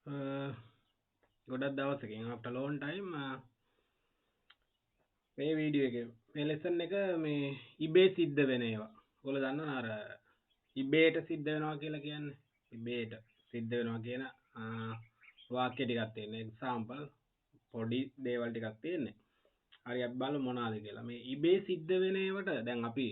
ගොඩක් දවසකින් after long time මේ video එක මේ ලෙසන් එක මේ ඉබේ සිද්ධ වෙන ඒවා. ඔයගොල්ලෝ දන්නවද අර ඉබේට සිද්ධ වෙනවා කියලා කියන්නේ? ඉබේට සිද්ධ වෙනවා කියන වාක්‍ය ටිකක් තියෙන. එක්සැම්පල් පොඩි දේවල් ටිකක් තියෙන්නේ. හරි අපි බලමු මොනවාද කියලා. මේ ඉබේ සිද්ධ වෙන ඒවට දැන් අපි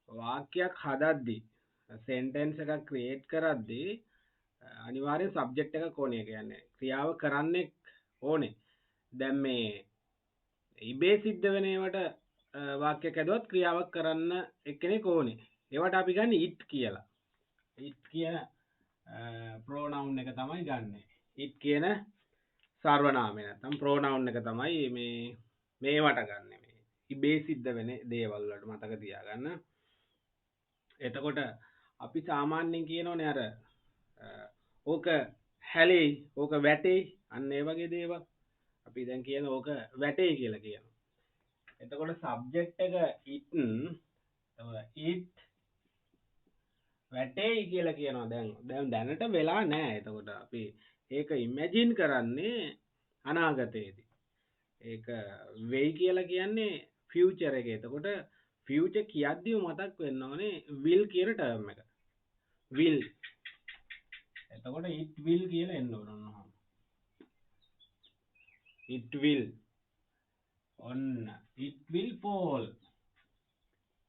වාක්‍යයක් හදද්දී සෙන්ටෙන්ස් එකක් ක්‍රියේට් කරද්දී අනිවාර්යෙන් සබ්ජෙක්ට් එකක් ඕනේ. කියන්නේ ක්‍රියාව කරන්නෙක් ඕනේ. දැන් මේ ඉබේ සිද්ධ වෙන ඒවට වාක්‍යයක් ඇදුවත් ක්‍රියාවක් කරන්න එක්කෙනෙක් ඕනේ. ඒවට අපි ගන්න it කියලා. it කියන ප්‍රෝනවුන් එක තමයි ගන්නෙ. it කියන සර්වනාමය නැත්නම් ප්‍රෝනවුන් එක තමයි මේවට ගන්නෙ. මේ ඉබේ සිද්ධ වෙන දේවල් වලට මතක තියාගන්න. එතකොට අපි සාමාන්‍යයෙන් කියනෝනේ අර ඕක හැලෙයි, ඕක වැටෙයි, අන්න ඒ වගේ දේවල්. අපි දැන් කියන ඕක වැටෙයි කියලා කියනවා. එතකොට සබ්ජෙක්ට් එක it වැටෙයි කියලා කියනවා. දැන් දැනට වෙලා නැහැ. එතකොට අපි ඒක ඉමැජින් කරන්නේ අනාගතයේදී. ඒක වෙයි කියලා කියන්නේ ෆියුචර් එකේ. එතකොට ෆියුචර් කියද්දිම මතක් වෙන්න ඕනේ will කියන ටර්ම් එක. will. එතකොට it will කියලා එන්න ඕන. it will ඔන්න it will fall.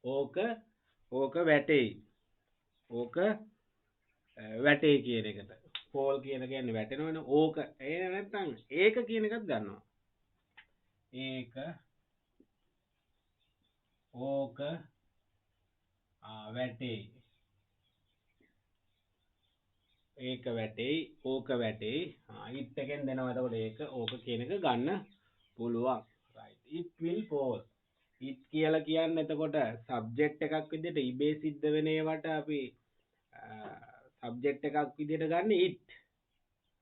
ඕක වැටෙයි. ඕක වැටෙයි කියන එකට fall කියන කියන්නේ වැටෙනවනේ. ඕක ඒ නැත්තම් ඒක කියන එකත් ගන්නවා. ඒක ඕක වැටෙයි. ඒක වැටෙයි. ඕක වැටෙයි. it එකෙන් දෙනවා. එතකොට ඒක ඕක කියන එක ගන්න පුළුවන්. right. it will fall. it කියලා කියන්නේ එතකොට සබ්ජෙක්ට් එකක් විදිහට ඉබේ සිද්ධ වෙන ඒවට අපි සබ්ජෙක්ට් එකක් විදිහට ගන්න it.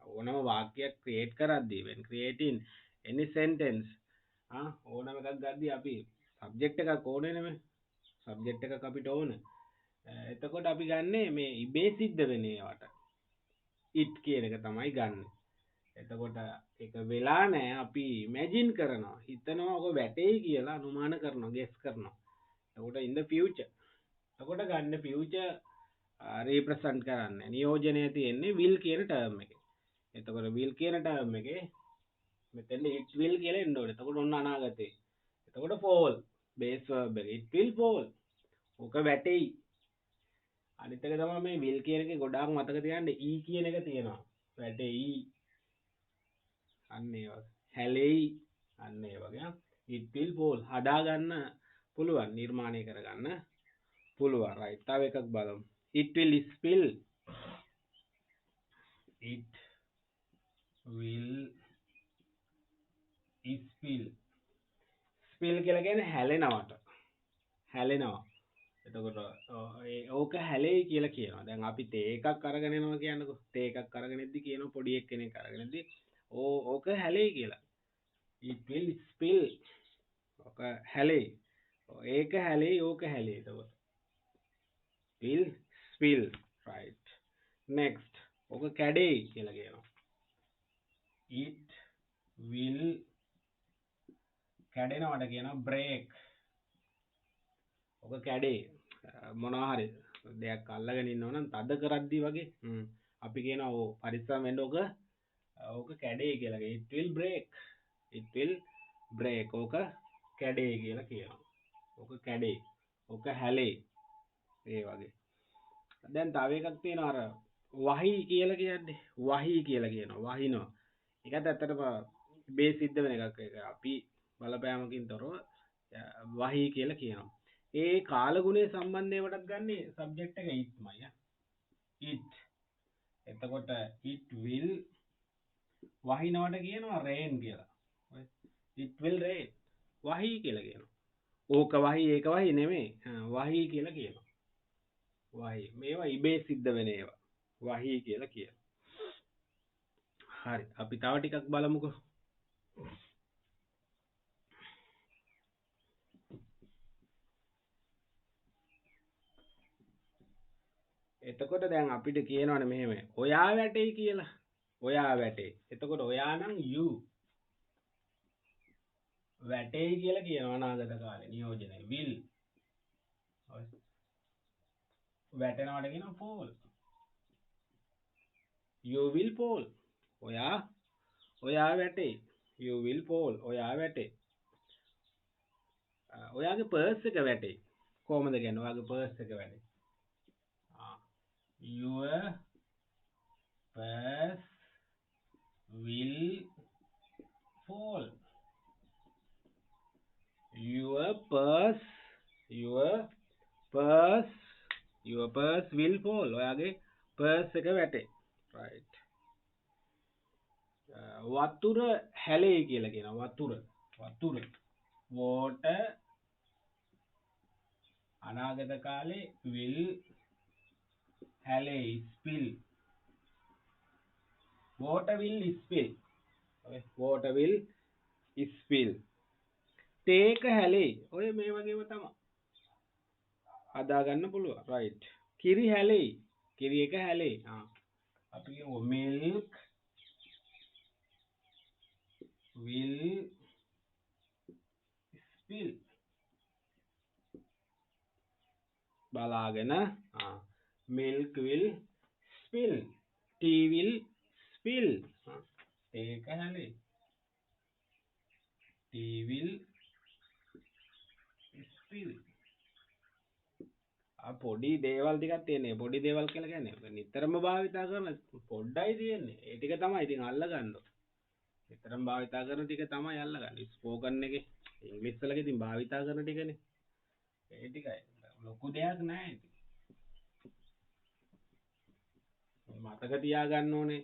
ඕනම වාක්‍යයක් ක්‍රියේට් කරද්දී when creating any sentence ඕනම එකක් ගද්දී අපි සබ්ජෙක්ට් එකක් ඕනේ නෙමෙයි. සබ්ජෙක්ට් එකක් අපිට ඕන. එතකොට අපි ගන්නේ මේ ඉබේ සිද්ධ වෙන ඒවට it කියන එක තමයි ගන්න. එතකොට ඒක වෙලා නැහැ. අපි ඉමැජින් කරනවා. හිතනවා ඔක වැටෙයි කියලා අනුමාන කරනවා, ගෙස් කරනවා. එතකොට in the future. එතකොට ගන්න future represent කරන්නේ. නියෝජනය තියෙන්නේ will කියන ටර්ම් එකේ. එතකොට will කියන ටර්ම් එකේ මෙතෙන් it will කියලා එන්න ඕනේ. එතකොට ඔන්න අනාගතේ. එතකොට fall base verb එක. it will fall. ඕක වැටෙයි. අනිත් එක තමයි මේ will කියන එකේ ගොඩාක් මතක තියාගන්න e කියන එක තියෙනවා. වැටෙයි. අන්න ඒ වගේ. හැලෙයි. අන්න ඒ වගේ. it will fall. හදා ගන්න පුළුවන්. නිර්මාණය කරගන්න පුළුවන්. right. තව එකක් බලමු. it will spill. it will spill. spill කියලා කියන්නේ හැලෙනවට. හැලෙනවා. එතකොට ඕක හැලෙයි කියලා කියනවා. දැන් අපි තේ එකක් අරගෙන යනවා කියන්නකෝ. තේ එකක් අරගෙන ඉද්දි කියනවා පොඩි එක්කෙනෙක් අරගෙන ඉද්දි ඕක හැලෙයි කියලා. it will spill. ඕක හැලෙයි. ඒක හැලෙයි, ඕක හැලෙයි. එතකොට will spill. right. next. ඕක කැඩෙයි කියලා කියනවා. it will කැඩෙනවට කියනවා break. ඕක කැඩේ. මොනවා හරි දෙයක් අල්ලගෙන ඉන්නවා නම් තද කරද්දී වගේ අපි කියනවා ඕ පරිස්සම් වෙන්න ඕක කැඩේ කියලා. it will break. it will break. ඕක කැඩේ කියලා කියනවා. ඕක කැඩේ. ඕක හැලේ. ඒ වගේ. දැන් තව එකක් තියෙනවා අර වහී කියලා කියන්නේ. වහී කියලා කියනවා. වහිනවා. ඒකත් ඇත්තටම බේ සිද්ධ වෙන එකක්. ඒක අපි බලපෑමකින් තොරව වහී කියලා කියනවා. ඒ කාලගුණය සම්බන්ධයටත් ගන්නේ සබ්ජෙක්ට් එක itමයි. it. එතකොට it will වහිනවට කියනවා rain කියලා. it will rain. වහී කියලා කියනවා. ඕක වහී ඒක වහී නෙමෙයි. වහී කියලා කියනවා. වහී. මේවා ඉබේ සිද්ධ වෙන ඒවා. වහී කියලා කියනවා. හරි. අපි තව ටිකක් බලමුකෝ. එතකොට දැන් අපිට කියනවනේ මෙහෙම ඔයා වැටෙයි කියලා. ඔයා වැටේ. එතකොට ඔයා නම් you වැටේ කියලා කියනවා අනාගත කාලේ නියෝජනය will වැටෙනවට කියනවා fall. You will fall. ඔයා වැටේ. You will fall. ඔයා වැටේ. ඔයාගේ පර්ස් එක වැටේ. කොහොමද කියන්නේ? ඔයාගේ පර්ස් එක වැටේ. Your purse will fall. Your purse your purse your purse will fall. ඔයාගේ පර්ස් එක වැටේ. right. වතුර හැලේ කියලා කියනවා. වතුර water අනාගත කාලේ will හැලේ spill. water will spill. okay. water will spill. තේක හැලේ. ඔය මේ වගේම තමයි හදා ගන්න පුළුවන්. right. කිරි හැලේ. කිරි එක හැලේ. අපි කියමු milk will spill. බලාගෙන milk will spill. tea will spill. ඒක හැලේ. tea will spill. පොඩි දේවල් ටිකක් තියෙනවා. පොඩි දේවල් කියලා කියන්නේ නිතරම භාවිතා කරන පොඩ්ඩයි තියෙන්නේ. ඒ ටික තමයි ඉතින් අල්ලගන්න. නිතරම භාවිතා කරන ටික තමයි අල්ලගන්න. ස්පෝකන් එකේ ඉංග්‍රීසි වල ඉතින් භාවිතා කරන ටිකනේ. ඒ ටිකයි. ලොකු දෙයක් නෑ ඉතින්. මතක තියාගන්න ඕනේ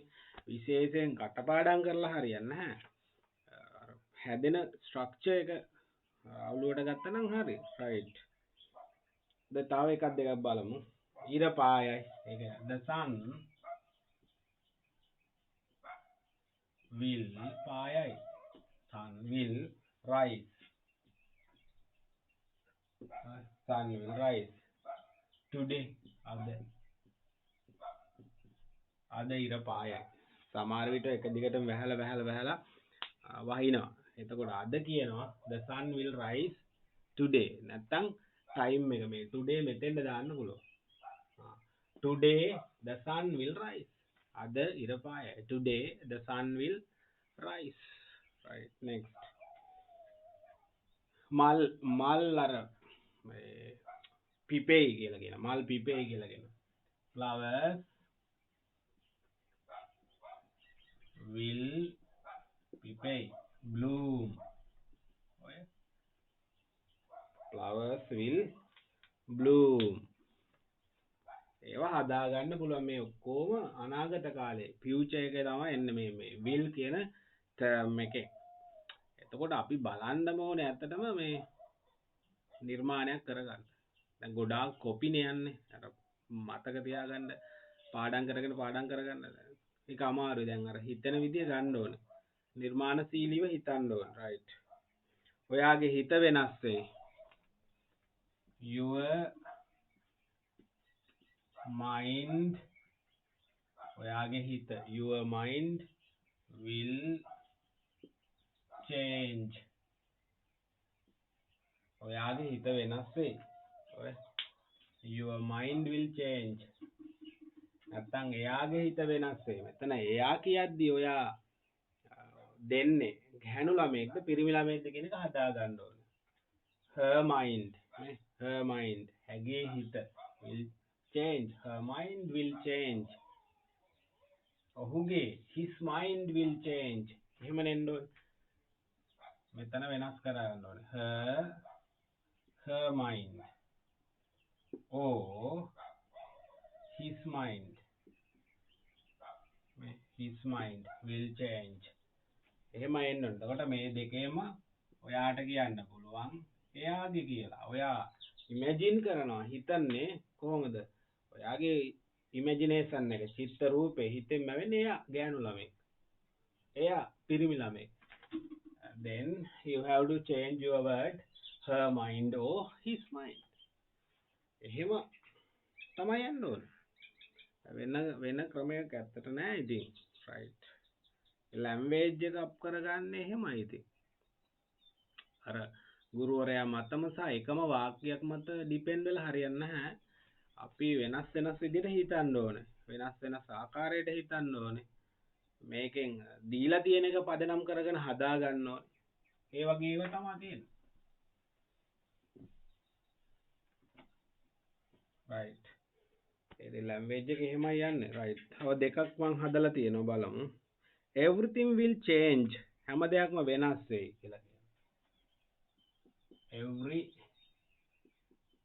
විශේෂයෙන් කටපාඩම් කරලා හරියන්නේ නැහැ. හැදෙන ස්ට්‍රක්චර් එක අවුලුවට ගත්තනම් හරි. right. තව එකක් දෙකක් බලමු. ඉර පායයි. ඒක the sun will පායයි. sun will rise. sun will rise today. අද ඉර පායයි. සමහර විට එක දිගටම වැහලා වහිනවා. එතකොට අද කියනවා the sun will rise today. නැත්තම් ටයිම් එක මේ today මෙතෙන්ට දාන්න පුළුවන්. today the sun will rise. අද ඉර පායයි. today the sun will rise. right. next. මල් අර පිපෙයි කියලා කියනවා. මල් පිපෙයි කියලා කියනවා. flowers will පිපෙයි. bloom. flowers will bloom. ඒවා හදාගන්න පුළුවන්. මේ ඔක්කොම අනාගත කාලේ ෆියුචර් එකේ තමයි එන්නේ මේ will කියන ටර්ම් එකේ. එතකොට අපි බලන්නම ඕනේ ඇත්තටම මේ නිර්මාණයක් කරගන්න. දැන් ගොඩාක් කොපිනේ යන්නේ. අර මතක තියාගන්න පාඩම් කරගන්න. ඒක අමාරුයි. දැන් අර හිතන විදිය ගන්න ඕනේ. නිර්මාණශීලීව හිතන්න ඕනේ. right. ඔයාගේ හිත වෙනස් වෙයි. your mind ඔයාගේ හිත your mind will change. ඔයාගේ හිත වෙනස් වෙයි. your mind will change. නැත්තම් එයාගේ හිත වෙනස් වෙයි. මෙතන එයා කියද්දි ඔයා දෙන්නේ ගැහණු ළමයෙක්ද පිරිමි ළමයෙක්ද කියන එක හදා ගන්න ඕනේ. her mind her mind ඇගේ හිත will change. her mind will change. ඔහුගේ his mind will change. එහෙම නෙන්න ඕනේ. මෙතන වෙනස් කරගන්න ඕනේ. her mind or his mind will change. එහෙම එන්න ඕනේ. එතකොට මේ දෙකේම ඔයාට කියන්න පුළුවන් එයාගේ කියලා. ඔයා ඉමේජින් කරනවා. හිතන්නේ කොහොමද? ඔයාගේ ඉමේජිනේෂන් එක චිත්ත රූපේ හිතෙන්ම වෙන්නේ එයා ගෑනු ළමෙක්. එයා පිරිමි ළමෙක්. then you have to change your word her mind or his mind. එහෙම තමයි යන්න ඕනේ. වෙන ක්‍රමයක් ඇත්තට නෑ ඉතින්. right. ලැන්ග්වේජ් එක අප් කරගන්නේ එහෙමයි ඉතින්. අර ගුරුවරයා මතම සහ එකම වාක්‍යයක් මත ඩිපෙන්ඩ් වෙලා හරියන්නේ නැහැ. අපි වෙනස් වෙනස් විදිහට හිතන්න ඕනේ. වෙනස් වෙනස් ආකාරයට හිතන්න ඕනේ. මේකෙන් දීලා තියෙන එක පදනම් කරගෙන හදා ගන්න ඕනේ. ඒ වගේ ඒවා තමයි තියෙන්නේ. right. ඒ ලැන්ග්වේජ් එක එහෙමයි යන්නේ. right. තව දෙකක් මං හදලා තියෙනවා බලමු. everything will change. හැම දෙයක්ම වෙනස් වෙයි කියලා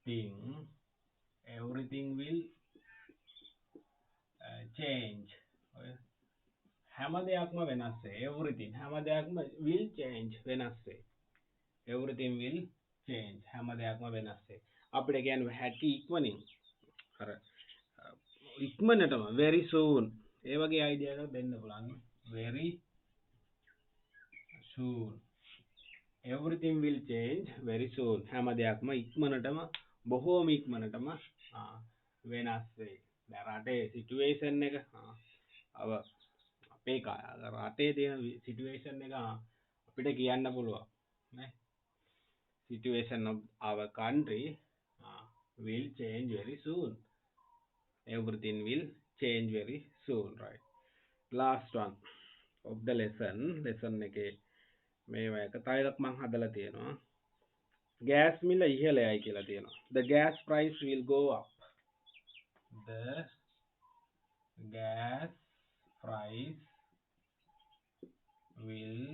කියනවා. everything will change. ඔය හැම දෙයක්ම වෙනස් වෙයි. everything හැම දෙයක්ම will change වෙනස් වෙයි. everything will change හැම දෙයක්ම වෙනස් වෙයි. අපිට කියන්නේ හැකි ඉක්මනින් අර ඉක්මනටම very soon ඒ වගේ අයිඩියා එකක් දෙන්න පුළුවන්. very soon everything will change very soon හැම දෙයක්ම ඉක්මනටම බොහෝම ඉක්මනටම වෙනස් වෙයි. දැන් රටේ සිටුේෂන් එක අව අපේ රටේ තියෙන සිටුේෂන් එක අපිට කියන්න පුළුවන් නේ. situation of our country will change very soon. Everything will change very soon, right? Last one of the lesson එකේ මේවා එක තව එකක් මම හදලා තියෙනවා. gas මිල ඉහළයයි කියලා තියෙනවා. The gas price will go up. The gas price will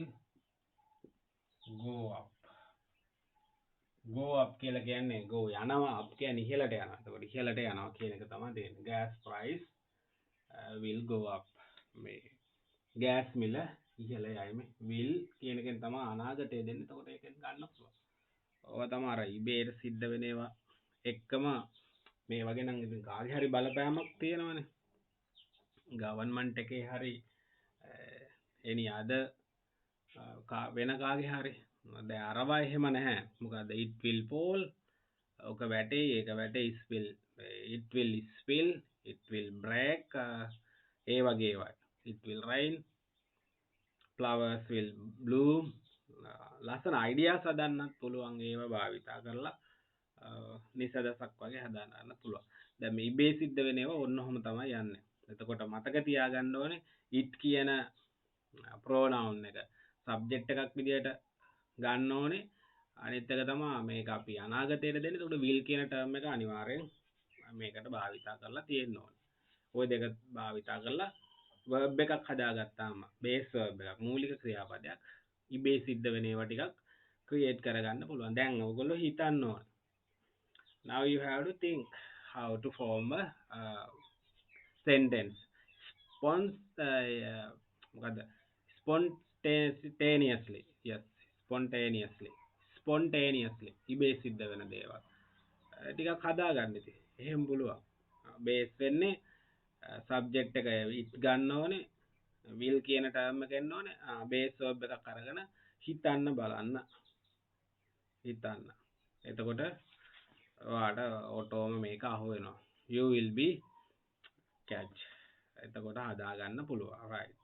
go up. go up කියලා කියන්නේ go යනවා up කියන්නේ ඉහළට යනවා. එතකොට ඉහළට යනවා කියන එක තමයි දෙන්නේ. gas price will go up. මේ gas මිල ඉහළ යයිම will කියන එකෙන් තමයි අනාගතය දෙන්නේ. එතකොට ඒකෙන් ගන්න පුළුවන්. ඔය තමයි අර ඉබේට සිද්ධ වෙන ඒවා එක්කම මේ වගේ නම් ඉතින් කාගේ හරි බලපෑමක් තියෙනවනේ. ගවර්න්මන්ට් එකේ හරි එනි අද වෙන කාගේ හරි දැන් අරවා එහෙම නැහැ. මොකද it will fall ඔක වැටේ ඒක වැටේ it will spill it will break ඒ වගේ ඒවා. it will rain flowers will bloom ලස්සන අයිඩියාස් හදන්නත් පුළුවන් ඒවා භාවිතා කරලා නිසදසක් වගේ හදාගන්න පුළුවන්. දැන් මේ ඉබේ සිද්ධ වෙන ඒවා ඔන්න ඔහම තමයි යන්නේ. එතකොට මතක තියාගන්න ඕනේ it කියන pronoun එක subject එකක් විදියට ගන්න ඕනේ. අනිත් එක තමයි මේක අපි අනාගතයට දෙන්නේ. එතකොට will කියන term එක අනිවාර්යෙන් මේකට භාවිතා කරලා තියෙන්න ඕනේ. ওই දෙක භාවිතා කරලා verb එකක් හදාගත්තාම base verb එකක් මූලික ක්‍රියාපදයක් ඉබේ සිද්ධ වෙන ඒවා ටිකක් create කරගන්න පුළුවන්. දැන් ඔයගොල්ලෝ හිතන්න ඕනේ. Now you have to think how to form a sentence. මොකද spontaneously. Yes, spontaneously ඉබේ සිද්ධ වෙන දේවල් ටිකක් හදාගන්න ඉතින්. එහෙම පුළුවන්. බේස් වෙන්නේ සබ්ජෙක්ට් එක it ගන්න ඕනේ. will කියන term එක එන්න ඕනේ. බේස් verb එකක් අරගෙන හිතන්න බලන්න. එතකොට ඔයාට ඔටෝම මේක අහු වෙනවා. you will be catch. එතකොට හදාගන්න පුළුවන්. right.